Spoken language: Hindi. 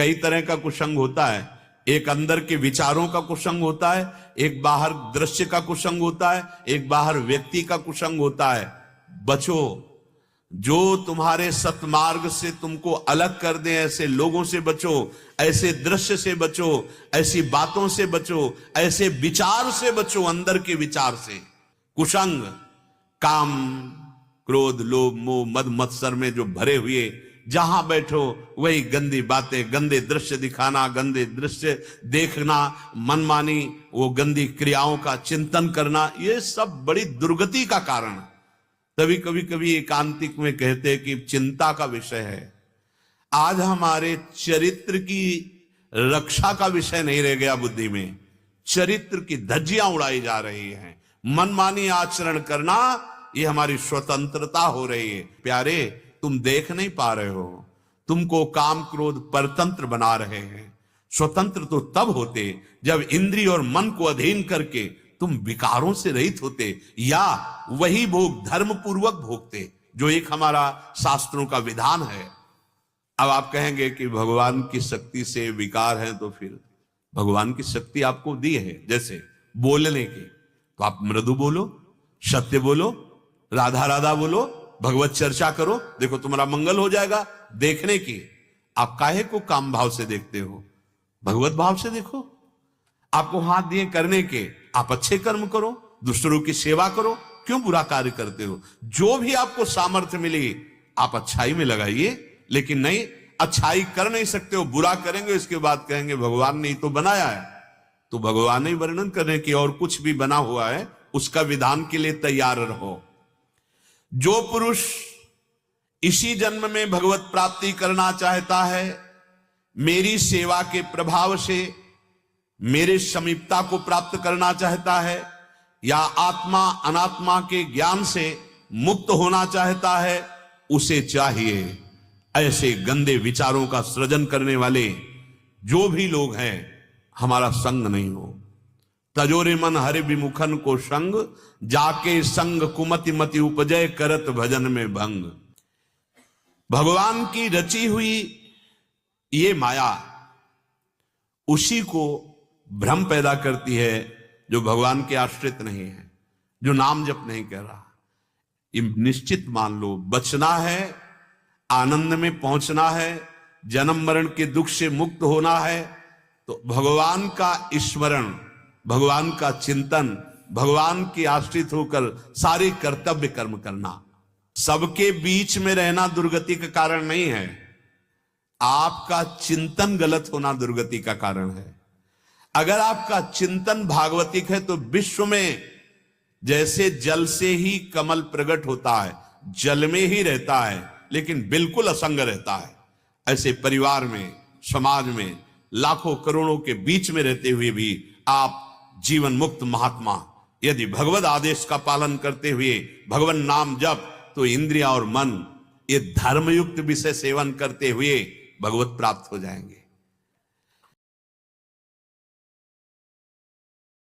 कई तरह का कुसंग होता है। एक अंदर के विचारों का कुसंग होता है, एक बाहर दृश्य का कुसंग होता है, एक बाहर व्यक्ति का कुसंग होता है। बचो, जो तुम्हारे सतमार्ग से तुमको अलग कर दे, ऐसे लोगों से बचो, ऐसे दृश्य से बचो, ऐसी बातों से बचो, ऐसे विचार से बचो, अंदर के विचार से। कुसंग काम, क्रोध, लोभ, मोह, मद मत्सर में जो भरे हुए, जहां बैठो वही गंदी बातें, गंदे दृश्य दिखाना, गंदे दृश्य देखना, मनमानी वो गंदी क्रियाओं का चिंतन करना, ये सब बड़ी दुर्गति का कारण। तभी कभी एकांतिक में कहते हैं कि चिंता का विषय है। आज हमारे चरित्र की रक्षा का विषय नहीं रह गया बुद्धि में, चरित्र की धज्जियां उड़ाई जा रही हैं। मनमानी आचरण करना ये हमारी स्वतंत्रता हो रही है। प्यारे, तुम देख नहीं पा रहे हो, तुमको काम क्रोध परतंत्र बना रहे हैं। स्वतंत्र तो तब होते जब इंद्रिय और मन को अधीन करके तुम विकारों से रहित होते, या वही भोग धर्म पूर्वक भोगते, जो एक हमारा शास्त्रों का विधान है। अब आप कहेंगे कि भगवान की शक्ति से विकार है, तो फिर भगवान की शक्ति आपको दी है, जैसे बोलने की, तो आप मृदु बोलो, सत्य बोलो, राधा राधा बोलो, भगवत चर्चा करो, देखो तुम्हारा मंगल हो जाएगा। देखने की, आप काहे को काम भाव से देखते हो, भगवत भाव से देखो। आपको हाथ दिए करने के, आप अच्छे कर्म करो, दूसरों की सेवा करो, क्यों बुरा कार्य करते हो। जो भी आपको सामर्थ्य मिली आप अच्छाई में लगाइए, लेकिन नहीं, अच्छाई कर नहीं सकते हो, बुरा करेंगे, इसके बाद कहेंगे भगवान ने तो बनाया है। तो भगवान ही वर्णन करने की, और कुछ भी बना हुआ है उसका विधान के लिए तैयार रहो। जो पुरुष इसी जन्म में भगवत प्राप्ति करना चाहता है, मेरी सेवा के प्रभाव से मेरे समीपता को प्राप्त करना चाहता है, या आत्मा अनात्मा के ज्ञान से मुक्त होना चाहता है, उसे चाहिए ऐसे गंदे विचारों का सृजन करने वाले जो भी लोग हैं, हमारा संग नहीं हो। तजोरे मन हरि विमुखन को संग, जाके संग कुमति मति उपजय, करत भजन में भंग। भगवान की रची हुई ये माया उसी को भ्रम पैदा करती है जो भगवान के आश्रित नहीं है, जो नाम जप नहीं कर रहा। निश्चित मान लो, बचना है, आनंद में पहुंचना है, जन्म मरण के दुख से मुक्त होना है, तो भगवान का स्मरण, भगवान का चिंतन, भगवान की आश्रित होकर सारे कर्तव्य कर्म करना। सबके बीच में रहना दुर्गति का कारण नहीं है, आपका चिंतन गलत होना दुर्गति का कारण है। अगर आपका चिंतन भागवतिक है तो विश्व में जैसे जल से ही कमल प्रकट होता है, जल में ही रहता है लेकिन बिल्कुल असंग रहता है, ऐसे परिवार में, समाज में लाखों करोड़ों के बीच में रहते हुए भी आप जीवन मुक्त महात्मा, यदि भगवत आदेश का पालन करते हुए भगवान नाम जप, तो इंद्रिया और मन ये धर्मयुक्त विषय सेवन करते हुए भगवत प्राप्त हो जाएंगे।